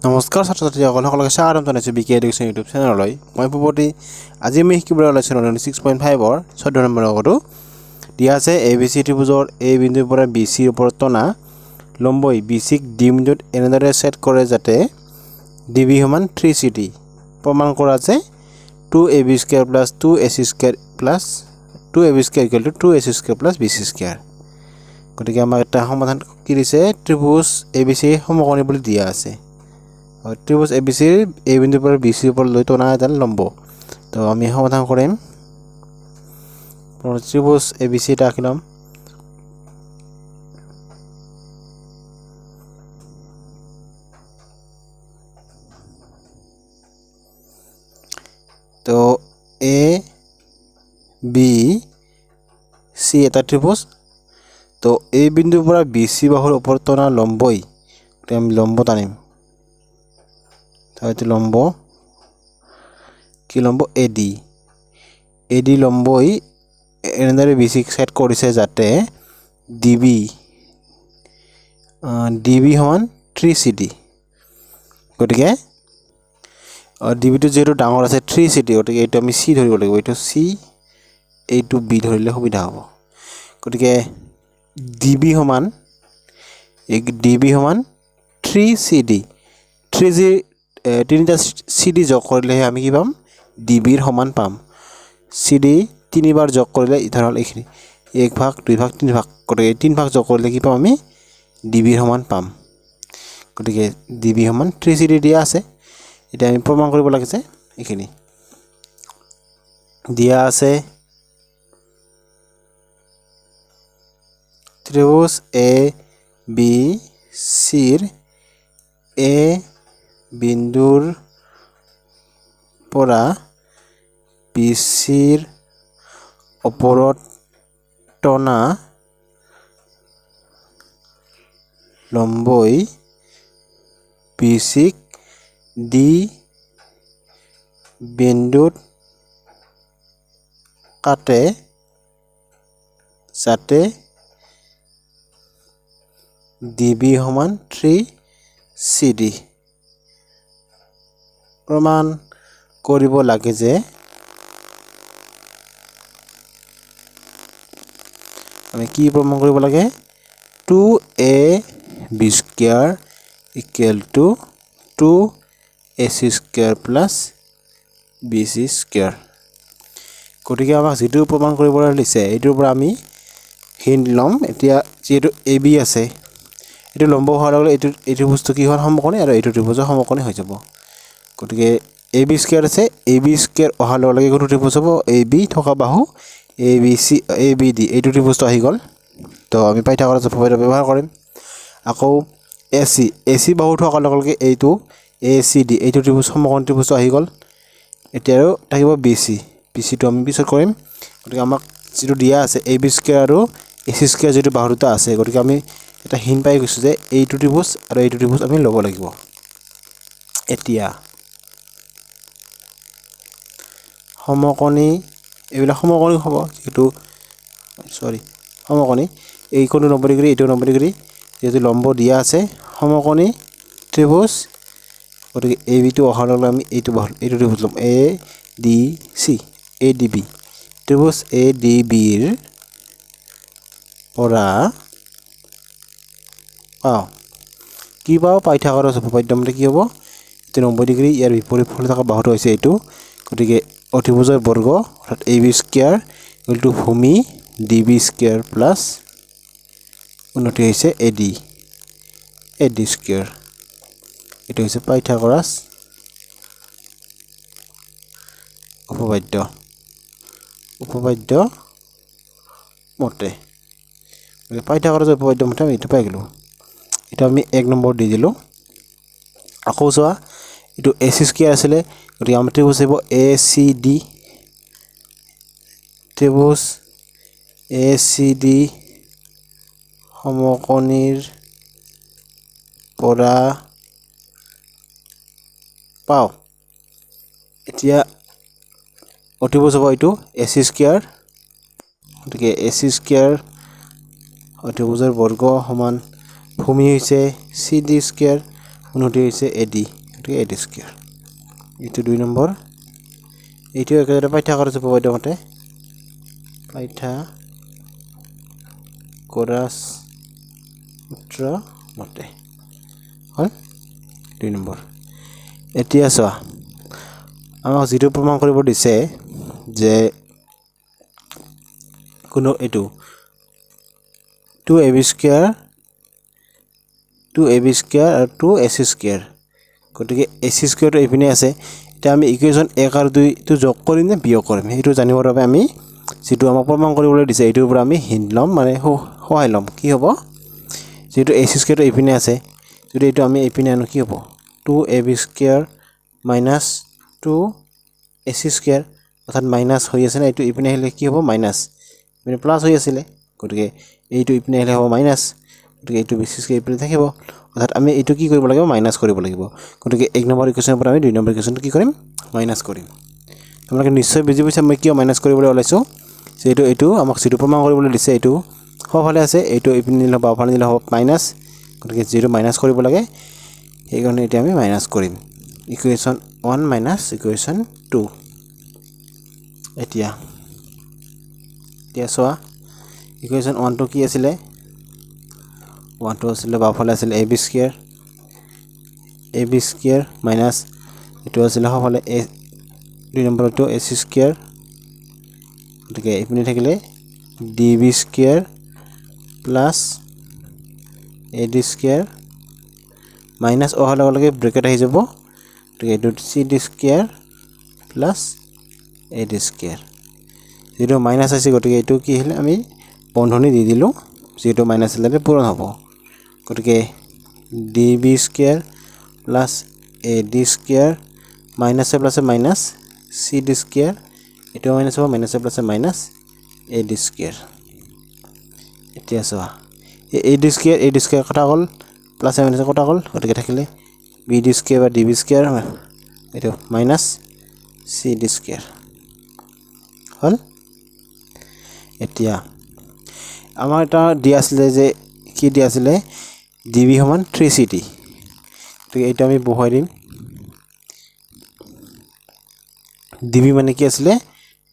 নমস্কাৰ ছাত্ৰ ছাত্ৰীসকল সকলোকে স্বাগতম জনাইছোঁ বিকে এডুকেশ্যন ইউটিউব চেনেললৈ। মই পূৰ্বতে আজি আমি শিকিবলৈ ওলাইছোঁ 6.5ৰ 14 নম্বৰ অংকটো দিয়া আছে ABC ত্ৰিভুজৰ A বিন্দুৰ পৰা BC ৰ ওপৰত টনা লম্বই BC ক D বিন্দুত এনেদৰে ছেট কৰে যাতে DB সমান 3CD প্ৰমাণ কৰা আছে 2AB² + 2AC² + 2AB² = 2AC² + BC²। গতিকে আমাক এটা সমাধান কি দিছে ত্ৰিভুজ ABC সমকোণী বুলি দিয়া আছে। ত্ৰিভুজ ABC A বিন্দুৰ পৰা BC ৰ ওপৰত লৈ টনা এডাল লম্ব। তো আমি সমাধান কৰিম। ত্ৰিভুজ ABC এটা আঁকিলাম। তো ABC এটা ত্ৰিভুজ। তো A বিন্দুৰ পৰা BC বাহুৰ ওপৰত টনা লম্বই আমি লম্ব টানিম। তাহলে লম্ব কি লম্ব AD লম্বই এনেদৰে BC সেট কৰিছে যাতে DB সমান 3CD। গতিকে DB টো যেটো ডাঙৰ আছে 3CD, গতিকে এইটো আমি C ধৰিব লাগিব। এইটো C, এইটো B ধৰিলে সুবিধা হ'ব। গতিকে DB সমান 3CD। 3 তিনিটা CD যোগ কৰিলে আমি কি পাম DB ৰ সমান পাম। CD তিনিবাৰ যোগ কৰিলে ইধাৰ হল এইখিনি 1 ভাগ 2 ভাগ 3 ভাগ, গতিকে 3 ভাগ যোগ কৰিলে কি পাম আমি DB ৰ সমান পাম। গতিকে DB সমান 3CD দিয়া আছে। এটা আমি প্ৰমাণ কৰিব লাগিছে। এইখিনি দিয়া আছে ত্ৰিভুজ ABC ৰ A বিন্দুৰ পৰা BC ৰ ওপৰত টনা লম্বই BC ক D বিন্দুত কাটে যাতে DB সমান 3CD। প্ৰমাণ কৰিব লাগে যে আমি কি প্ৰমাণ কৰিব লাগে 2AB² = 2AC² + BC²। গতিকে আমাক যেটো প্ৰমাণ কৰিবলৈ দিছে এইটোৰ পৰা আমি হিন্ট ল'ম। এতিয়া যেটো AB আছে এইটো লম্ব হোৱাৰ লগে এইটো বস্তু কি হ'ল সমকোণী আৰু এইটো ত্ৰিভুজৰ সমকোণী হৈ যাব। গতিকে AB² আছে, AB² অহাৰ লগে কোনটো ত্ৰিভুজ হ'ব AB থকা বাহু ABD এইটো ত্ৰিভুজটো আহি গ'ল। তো আমি পাইথাগোৰাছ উপপাদ্য ব্যৱহাৰ কৰিম। আকৌ AC বাহু থকাৰ লগে এইটো ACD এইটো ত্ৰিভুজ সমকোণী ত্ৰিভুজটো আহি গ'ল। এতিয়া আৰু থাকিব BC টো আমি পিছত কৰিম। গতিকে আমাক যেটো দিয়া আছে AB² আৰু AC² যেটো বাহু দুটা আছে, গতিকে আমি এটা হিন্ট পাই গৈছো যে এইটো ত্ৰিভুজ আৰু এইটো ত্ৰিভুজ আমি ল'ব লাগিব। এতিয়া সমকোণী এইবিলাক সমকোণী হ'ব, যেটো সমকোণী এই কোণটো 90 ডিগ্ৰী এইটো 90 ডিগ্ৰী, যেটো লম্ব দিয়া আছে সমকোণী ত্ৰিভুজ। গতিকে AB টো অহাৰ লগে আমি এইটো ত্ৰিভুজ ল'ম ADB ত্ৰিভুজ ADB ৰ পৰা কি পাওঁ পাইথাগোৰাছ উপপাদ্য মতে কি হ'ব 90 ডিগ্ৰী ইয়াৰ বিপৰীত ফালে থকা বাহুটো হৈছে এইটো। গতিকে অতিভুজৰ বৰ্গ অৰ্থাৎ AB² = ভূমি DB² + উন্নতি হৈছে AD²। এইটো হৈছে পাইথাগোৰাছ উপপাদ্য মতে। পাইথাগোৰাছ উপপাদ্য মতে আমি এইটো পাই গ'লো। এটা আমি 1 নম্বৰ দি দিলোঁ। আকৌ চোৱা এইটো AC² আছিলে, গতিকে আমাৰ ত্ৰিভুজ হ'ব ACD ত্ৰিভুজ ACD সমকোণীৰ পৰা পাওঁ। এতিয়া অতিভুজ হ'ব এইটো AC², গতিকে AC² অতিভুজৰ বৰ্গ সমান ভূমি হৈছে CD² কোনটি হৈছে AD গতিকে AD স্কয়াৰ এইটো 2 নম্বৰ এইটো একেদৰে পাইথাগোৰাছ উপপাদ্য মতে পাইথাগোৰাছ সূত্ৰ মতে হল 2 নম্বৰ এতিয়া চোৱা আমাক যেটো প্ৰমাণ কৰিব দিছে যে কোনো এটো 2ab স্কয়াৰ আৰু 2ac স্কয়াৰ গতিকে ac স্কয়াৰটো এইপিনে আছে এটা আমি ইকুৱেশ্যন 1 আৰু 2 টো যোগ কৰিম নে বিয়োগ কৰিম সেইটো জানিবৰ বাবে আমি যেটো আমাক প্ৰমাণ কৰিবলৈ দিছে এইটোৰ পৰা আমি হিন্ট লম মানে সহায় লম কি হ'ব যেটো ac স্কয়াৰটো এইপিনে আছে যদি এইটো আমি এইপিনে আনো কি হ'ব 2ab square minus 2ac square অৰ্থাৎ মাইনাস হৈ আছে না এইটো ইপিনে আহিলে কি হ'ব মাইনাস মানে প্লাস হৈ আছিল গতিকে এইটো ইপিনে আহিলে হ'ব মাইনাস গতিকে এইটো বিশেষকৈ ইপিনে থাকিব অৰ্থাৎ আমি এইটো কি কৰিব লাগিব মাইনাস কৰিব লাগিব গতিকে 1 নম্বৰ ইকুৱেশ্যনৰ পৰা আমি 2 নম্বৰ ইকুৱেশ্যনটো কি কৰিম মাইনাস কৰিম তোমালোকে নিশ্চয় বুজি পাইছা মই কিয় মাইনাস কৰিবলৈ ওলাইছো যে এইটো আমাক যেটো প্ৰমাণ কৰিবলৈ দিছে এইটো সফালে আছে এইটো ইপিনে নিলে বাওঁফালে নিলে হ'ব মাইনাস গতিকে যেটো মাইনাস কৰিব লাগে এই কাৰণে এতিয়া আমি মাইনাস কৰিম ইকুৱেশ্যন 1 minus ইকুৱেশ্যন 2 এতিয়া চোৱা ইকুৱেশ্যন 1 টো কি আছিল 1 টো আছিল বাওঁফালে আছিল ab স্কয়াৰ মাইনাস এটো আছিল সফালে a 2 নম্বৰটো ac স্কয়াৰ গতিকে ইপিনে থাকিলে db square plus ad square minus অহাৰ লগে ব্ৰেকেট আহি যাব গতিকে এইটো cd square plus ad square যেটো মাইনাস আছে গতিকে এইটো কি হল আমি বন্ধনী দি দিলো যেটো মাইনাস হলে পূৰণ হ'ব গতিকে db square plus ad square minus plus minus cd square এটো মাইনাস হ'ব minus plus minus ad square এতিয়া চোৱা ad স্কয়াৰ কটা গল প্লাস মাইনাস কটা গল গতিকে থাকিলে bd স্কয়াৰ বা db স্কয়াৰ এটো মাইনাস cd স্কয়াৰ হল এতিয়া আমাৰ এটা দি আছিল যে কি দি আছিল db সমান 3cd তো এটা আমি বহাই দিম db মানে কি আছিল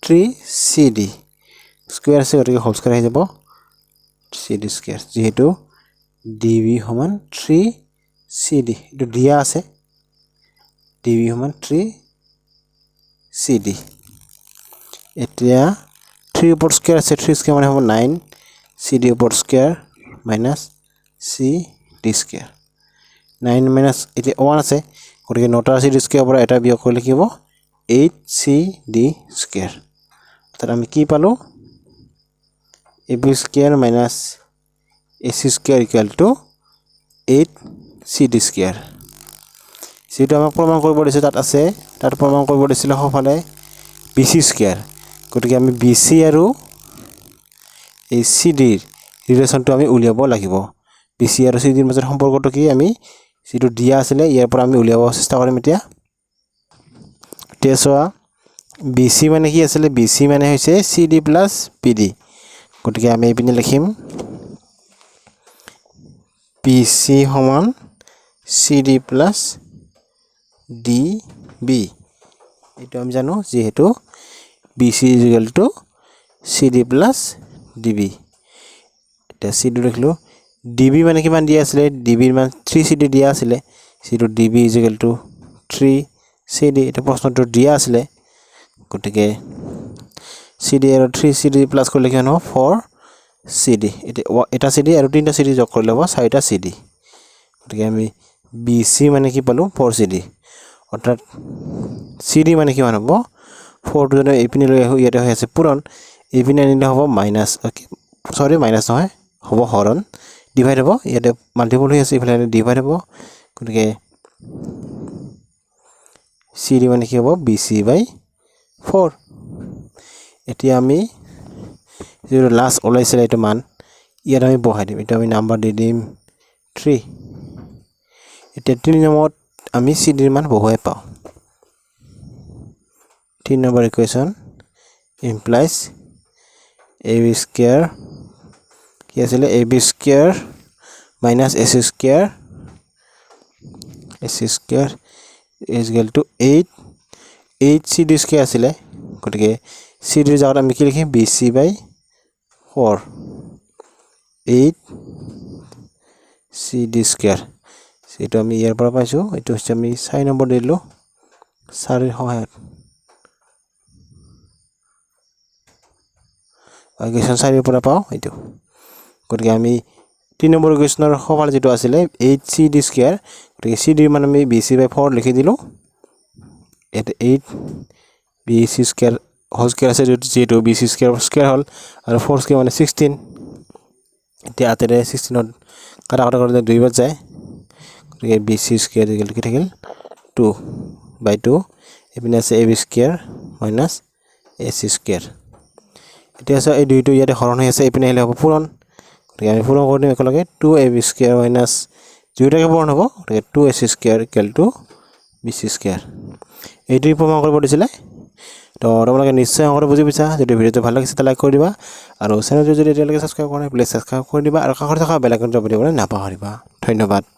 3cd স্কয়াৰ আছে গতিকে হোল স্কয়াৰ হৈ যাব cd স্কয়াৰ যেহেতু db সমান 3cd এটো দিয়া আছে db সমান 3cd এতিয়া 3 উপর স্কয়াৰ আছে 3 স্কয়াৰ মানে হ'ব 9 cd উপৰ square minus cd square 9 minus এতিয়া 1 আছে গতিকে 9টা cd স্কয়াৰ পৰা এটা বিয়োগ কৰিলে কি হ'ব 8cd স্কয়াৰ অৰ্থাৎ আমি কি পালো ab square minus ac square equal to 8cd square যেটো আমাক প্ৰমাণ কৰিব দিছে তাত আছে তাত প্ৰমাণ কৰিব দিছিল সফালে bc স্কয়াৰ গতিকে আমি bc আৰু এই cd ৰিলেচনটো আমি উলিয়াব লাগিব bc আৰু cd ৰ মাজৰ সম্পৰ্কটো কি আমি যেটো দিয়া আছিল ইয়াৰ পৰা আমি উলিয়াব চেষ্টা কৰিম এতিয়া তেছোৱা bc মানে কি আছিল bc মানে হৈছে cd plus pd গতিকে আমি এইপিনে লিখিম bc সমান cd plus db এটো আমি জানো যেহেতু bc cd plus db এটা cd লিখলো db মানে কিমান দিয়া আছিল db ৰ মান 3cd দিয়া আছিল যেটো db 3cd এটা প্ৰশ্নটো দিয়া আছিল গতিকে cd আৰু 3cd প্লাস কৰিলে কি হ'ব 4cd এটা cd আৰু তিনটা cd যোগ কৰিলে হ'ব 4টা cd গতিকে আমি bc মানে কি পালো 4cd অৰ্থাৎ cd মানে কিমান হ'ব 4 টো যদি এইপিনে লৈ আহো ইয়াতে হৈ আছে পূৰণ এইপিনে আনিলে হ'ব মাইনাস সৰি মাইনাস নহয় হ'ব হৰণ ডিভাইড হ'ব ইয়াতে মাল্টিপল হৈ আছে ইফালে ডিভাইড হ'ব গতিকে cd মানে কি হ'ব bc বাই 4 এতিয়া আমি যেটো লাস্ট ওলাইছিল এটো মান ইয়াত আমি বহাই দিম এটা আমি নাম্বার দি দিম 3 এতিয়া 3 নম্বৰত আমি cd ৰ মান বহুৱাই পাও 3 number equation implies ab square কি আছিল ab square minus ac square AC square is equal to 8 CD square আছিলে গতিকে CD ৰ জাগাত আমি কি লিখিম BC by 4 8 CD square সেইটো আমি ইয়াৰ পৰা পাইছো এটো হচ্ছে আমি 6 নম্বৰ দিলো 4 ৰ সহায়ত ইকুৱেশ্যন 4 ৰ পৰা পাও এটো গতিকে আমি 3 নম্বৰ ইকুৱেশ্যনৰ সফল যেটো আছিলে 8 CD square গতিকে CD মানে আমি BC by 4 লিখি দিলো at 8 BC square whole square আছে যেটো BC square স্কয়ার হল আৰু 4 স্কয়াৰ মানে 16 এতিয়া আতেৰে 16 ত কাটা কৰি 2 বাৰ যায় গতিকে BC square ইকুৱেল কি থাকিল 2 by 2 এপিনে আছে AB square minus AC square এতিয়া আছে এই দুইটো ইয়াতে হৰণ হৈ আছে এপিনে হলে হ'ব পূৰণ গতিকে আমি পূৰণ কৰি দিম একেলগে 2AB square minus দুইটাকে পূৰণ হ'ব গতিকে 2AC square equal to BC square এইটো প্ৰমাণ কৰিব দিছিলে তো তোমালোকে নিশ্চয় অংকটো বুজি পাইছা যদি ভিডিওটো ভাল লাগিছে তাহলে লাইক কৰি দিবা আৰু চেনেলটো যদি এতিয়ালৈকে সাবস্ক্ৰাইব কৰা নাই প্লিজ সাবস্ক্ৰাইব কৰি দিবা আৰু কাষত থকা বেল আইকনটো দবাবলৈ নাপাহৰিবা ধন্যবাদ